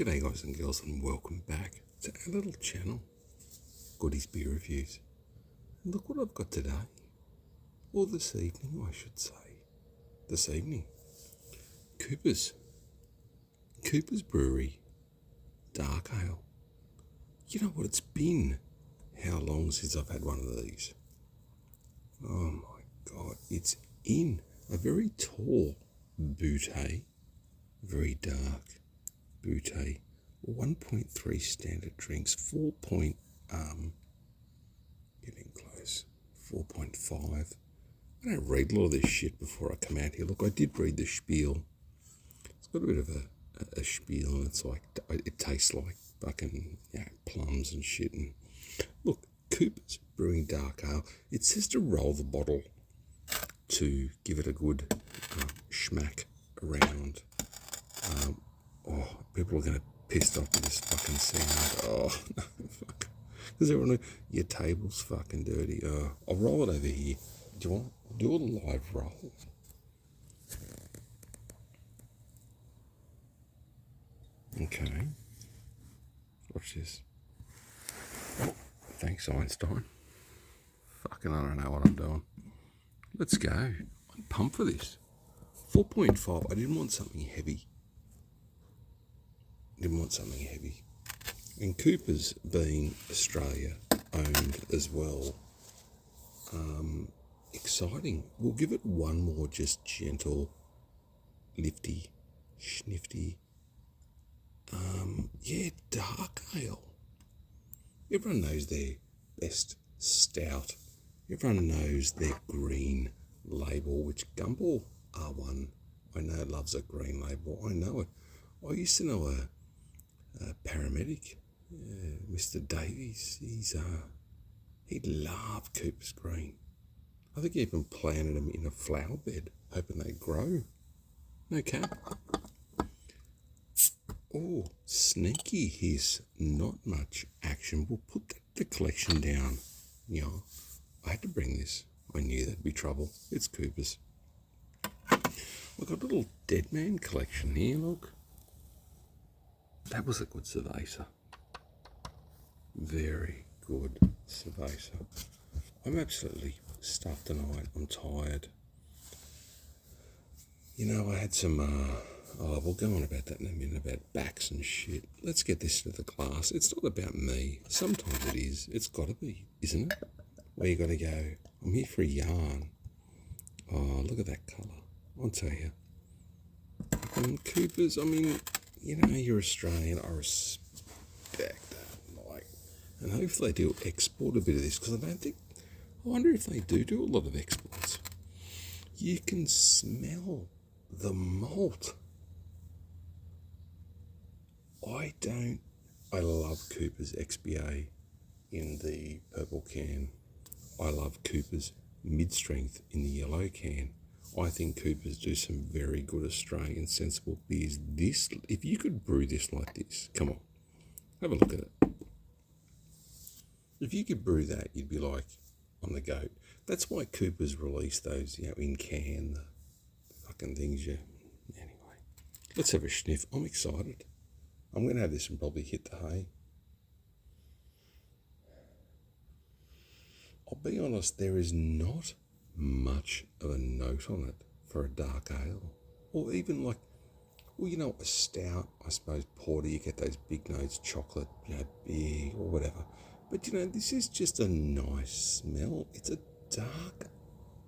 G'day guys and girls, and welcome back to our little channel, Goodies Beer Reviews. And look what I've got today, or this evening I should say. This evening, Cooper's Brewery Dark Ale. You know what, it's been how long since I've had one of these? Oh my god, it's in a very tall bouteille, very dark bouteille, 1.3 standard drinks, 4.5. I don't read a lot of this shit before I come out here. Look, I did read the spiel. It's got a bit of a spiel, and it's like, it tastes like fucking plums and shit. And look, Cooper's Brewing Dark Ale. It says to roll the bottle to give it a good schmack around. People are going to pissed off with this fucking sound. Oh, no, fuck. Because everyone, your table's fucking dirty. I'll roll it over here. Do you want to do a live roll? Okay. Watch this. Oh, thanks, Einstein. Fucking, I don't know what I'm doing. Let's go. I'm pumped for this. 4.5. I didn't want something heavy. And Cooper's being Australia owned as well. Exciting. We'll give it one more just gentle, lifty, schnifty. Dark ale. Everyone knows their best stout. Everyone knows their green label, which Gumball R1, I know, loves a green label. I know it. I used to know a paramedic, Mr. Davies. He'd love Cooper's Green. I think he even planted them in a flower bed, hoping they'd grow. No cap. Oh, sneaky hiss. Not much action. We'll put the collection down. Yeah, I had to bring this. I knew there'd be trouble. It's Cooper's. We've got a little Dead Man collection here, look. That was a good cerveza. Very good cerveza. I'm absolutely stuffed tonight. I'm tired. You know, I had some, we'll go on about that in a minute, about backs and shit. Let's get this into the glass. It's not about me. Sometimes it is. It's got to be, isn't it? Where you got to go. I'm here for a yarn. Oh, look at that colour. I'll tell you. And Cooper's, I mean, you know, you're Australian. I respect that. And hopefully they do export a bit of this, because I wonder if they do a lot of exports. You can smell the malt. I love Cooper's XBA in the purple can. I love Cooper's mid-strength in the yellow can. I think Cooper's do some very good Australian sensible beers. This, if you could brew this like this, come on, have a look at it. If you could brew that, you'd be like on the goat. That's why Cooper's released those, in can, the fucking things. Anyway, let's have a sniff. I'm excited. I'm going to have this and probably hit the hay. I'll be honest, there is not much of a note on it for a dark ale. Or even like, a stout, I suppose, porter, you get those big notes, chocolate, beer or whatever. But, this is just a nice smell. It's a dark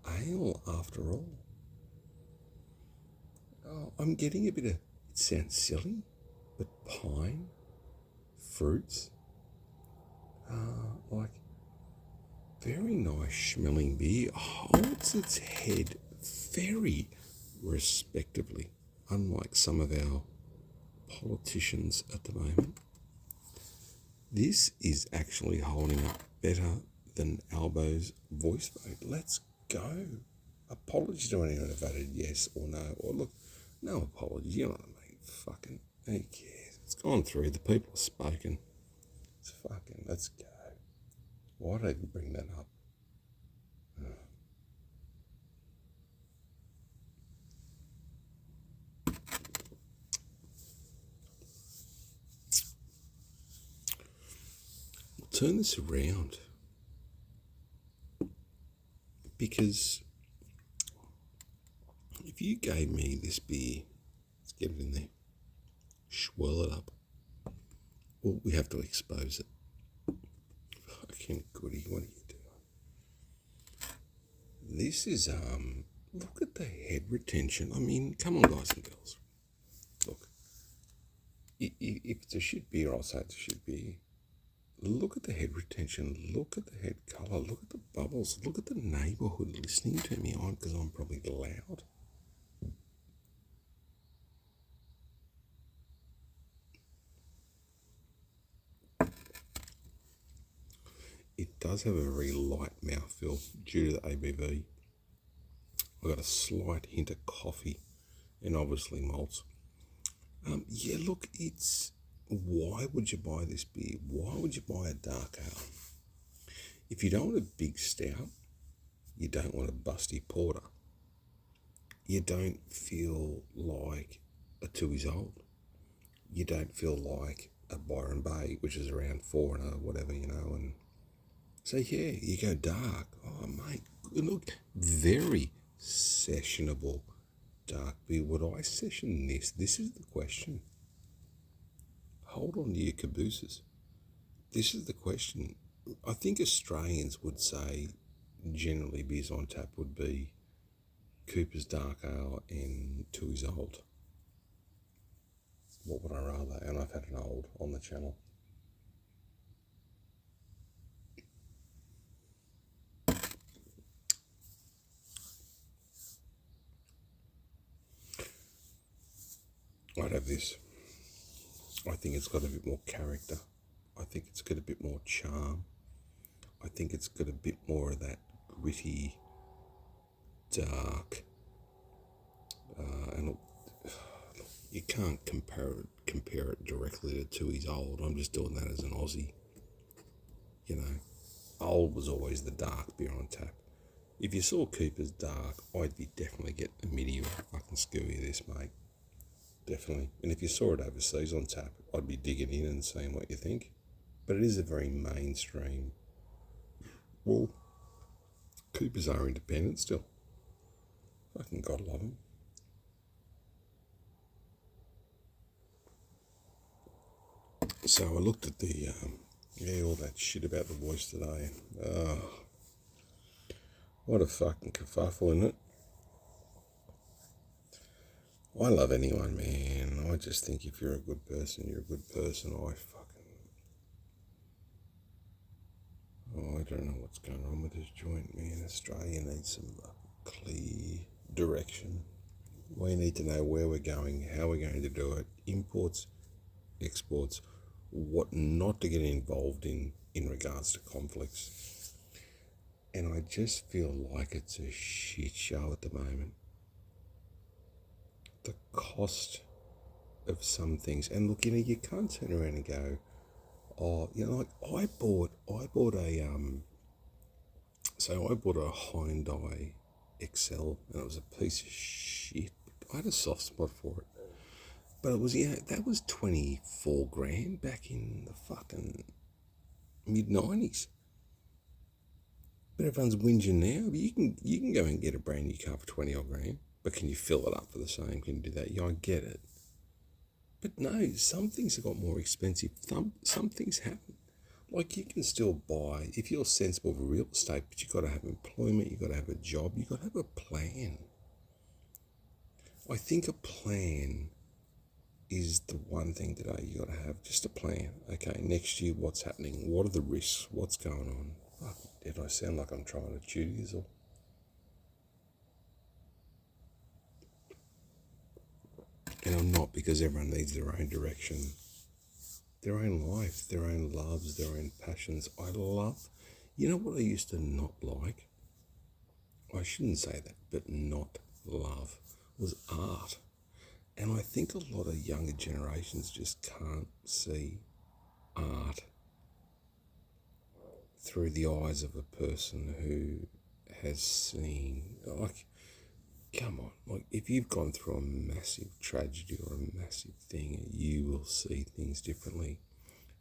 ale after all. Oh, I'm getting a bit of, it sounds silly, but pine, fruits, very nice smelling beer. Holds its head very respectably, unlike some of our politicians at the moment. This is actually holding up better than Albo's voice vote. Let's go. Apologies to anyone who voted yes or no. Or look, no apologies. You know what I mean? Fucking, who cares? It's gone through. The people have spoken. It's fucking, let's go. Why did I even bring that up? turn this around, because if you gave me this beer, let's get it in there, swirl it up. Well, we have to expose it. Fucking goody, what are you doing? This is, look at the head retention. I mean, come on, guys and girls. Look, if it's a shit beer, I'll say it's a shit beer. Look at the head retention. Look at the head colour. Look at the bubbles. Look at the neighbourhood listening to me on, because I'm probably loud. It does have a very light mouthfeel due to the ABV. I've got a slight hint of coffee and obviously malts. Yeah, look, it's... Why would you buy this beer? Why would you buy a dark ale? If you don't want a big stout, you don't want a busty porter, you don't feel like a 2 years old, you don't feel like a Byron Bay, which is around 4 and whatever, and so yeah, you go dark. Oh mate, look, very sessionable dark beer. Would I session this? This is the question. Hold on to your cabooses. This is the question. I think Australians would say generally beers on tap would be Cooper's Dark Ale and 2 years old. What would I rather? And I've had an old on the channel. I'd have this. I think it's got a bit more character. I think it's got a bit more charm. I think it's got a bit more of that gritty, dark, and look, you can't compare it directly to 2 years old. I'm just doing that as an Aussie. Old was always the dark beer on tap. If you saw Cooper's Dark, I'd be definitely get a midi or a fucking skewy of this, mate. Definitely. And if you saw it overseas on tap, I'd be digging in and seeing what you think. But it is a very mainstream. Well, Coopers are independent still. Fucking God love them. So I looked at the, all that shit about the voice today. What a fucking kerfuffle, isn't it? I love anyone, man. I just think if you're a good person, you're a good person. I don't know what's going on with this joint, man. Australia needs some clear direction. We need to know where we're going, how we're going to do it, imports, exports, what not to get involved in regards to conflicts. And I just feel like it's a shit show at the moment. The cost of some things, and look, you can't turn around and go, like I bought a Hyundai Excel, and it was a piece of shit. I had a soft spot for it, but it was that was 24 grand back in the fucking mid-90s. But everyone's whinging now. But you can go and get a brand new car for 20 odd grand. But can you fill it up for the same? Can you do that? Yeah, I get it. But no, some things have got more expensive. Some things happen. Like you can still buy, if you're sensible for real estate, but you've got to have employment, you've got to have a job, you've got to have a plan. I think a plan is the one thing today you got to have, just a plan. Okay, next year, what's happening? What are the risks? What's going on? Fuck, did I sound like I'm trying to chew this or? And I'm not, because everyone needs their own direction, their own life, their own loves, their own passions. I love, you know what I used to not like? I shouldn't say that, but not love was art. And I think a lot of younger generations just can't see art through the eyes of a person who has seen, like, come on, like if you've gone through a massive tragedy or a massive thing, you will see things differently.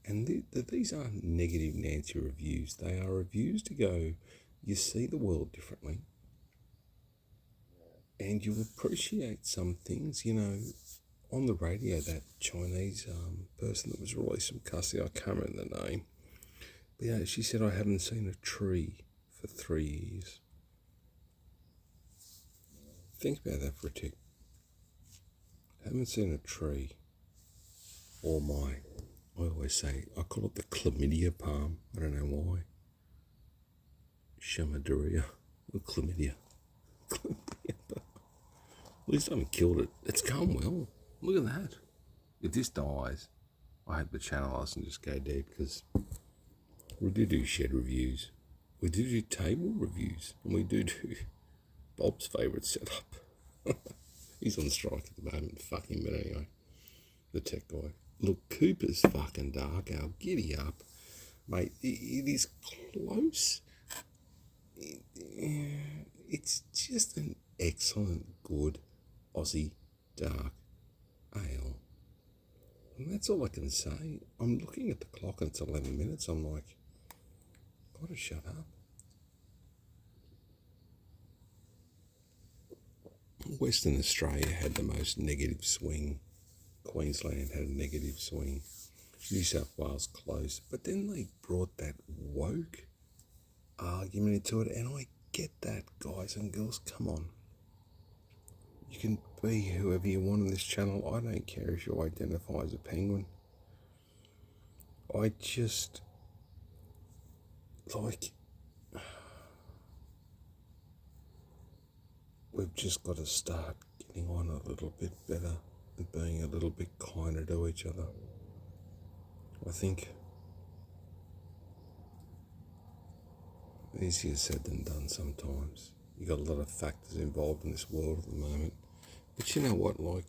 And these aren't negative Nancy reviews. They are reviews to go, you see the world differently and you appreciate some things. You know, on the radio, that Chinese person that was released from custody, I can't remember the name. But yeah, she said, I haven't seen a tree for 3 years. Think about that for a tick. Haven't seen a tree. Or I always say, I call it the chlamydia palm. I don't know why. Chamaduria. Or chlamydia. Chlamydia palm. At least I haven't killed it. It's going well. Look at that. If this dies, I hope the channel doesn't just go dead, because we do shed reviews. We do table reviews. And we do Bob's favourite setup. He's on strike at the moment. Fuck him, but anyway. The tech guy. Look, Cooper's fucking Dark Ale. Giddy up. Mate, it is close. It's just an excellent, good Aussie Dark Ale. And that's all I can say. I'm looking at the clock and it's 11 minutes. I'm like, gotta shut up. Western Australia had the most negative swing. Queensland had a negative swing. New South Wales close. But then they brought that woke argument into it, and I get that, guys and girls. Come on. You can be whoever you want on this channel. I don't care if you identify as a penguin. I just, like, we've just got to start getting on a little bit better and being a little bit kinder to each other. I think easier said than done sometimes. You got a lot of factors involved in this world at the moment. But you know what, like,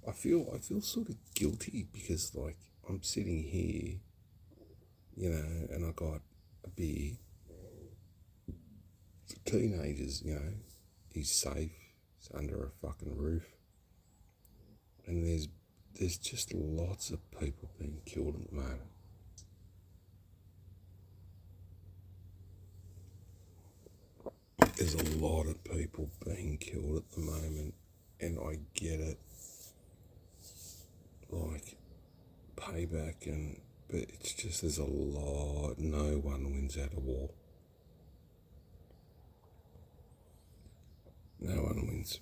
I feel sort of guilty because, like, I'm sitting here, you know, and I got a beer. For teenagers, you know, he's safe, he's under a fucking roof. And there's just lots of people being killed at the moment. There's a lot of people being killed at the moment, and I get it. Like, payback, but it's just, there's a lot. No one wins out of war. No one wins.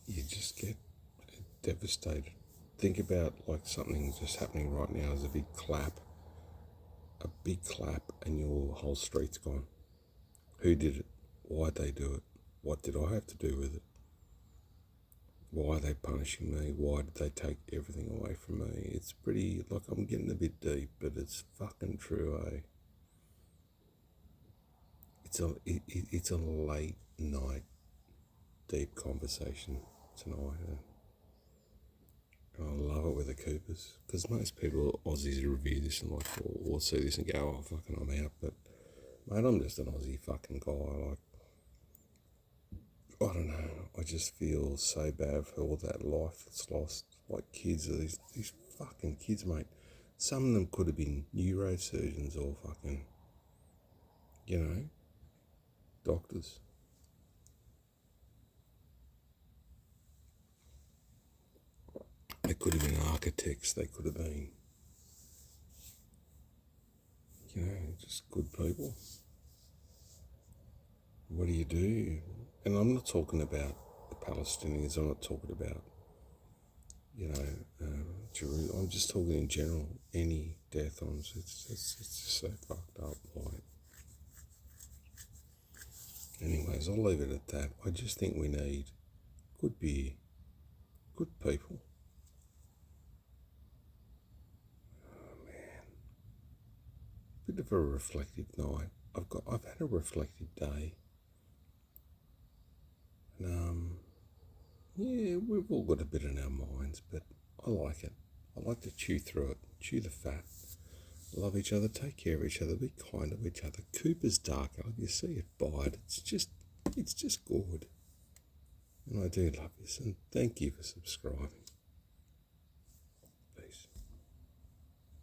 You just get devastated. Think about, like, something just happening right now is a big clap, and your whole street's gone. Who did it? Why'd they do it? What did I have to do with it? Why are they punishing me? Why did they take everything away from me? It's pretty, like, I'm getting a bit deep, but it's fucking true, eh? It's a late night deep conversation tonight, and I love it with the Coopers, because most people, Aussies, review this and like, or see this and go, oh, fucking, I'm out. But mate, I'm just an Aussie fucking guy. Like, I don't know. I just feel so bad for all that life that's lost. Like, kids, these fucking kids, mate. Some of them could have been neurosurgeons or fucking, you know, doctors. They could have been architects. They could have been, you know, just good people. What do you do? And I'm not talking about the Palestinians. I'm not talking about, you know, Jerusalem. I'm just talking in general. Any death on it's just so fucked up. Like, anyways, I'll leave it at that. I just think we need good beer, good people. Oh man, bit of a reflective night. I've had a reflective day. And yeah, we've all got a bit in our minds, but I like it. I like to chew through it, chew the fat. Love each other, take care of each other, be kind to each other. Cooper's Dark Ale, you see it, buy it. It's just good. And I do love this, and thank you for subscribing. Peace.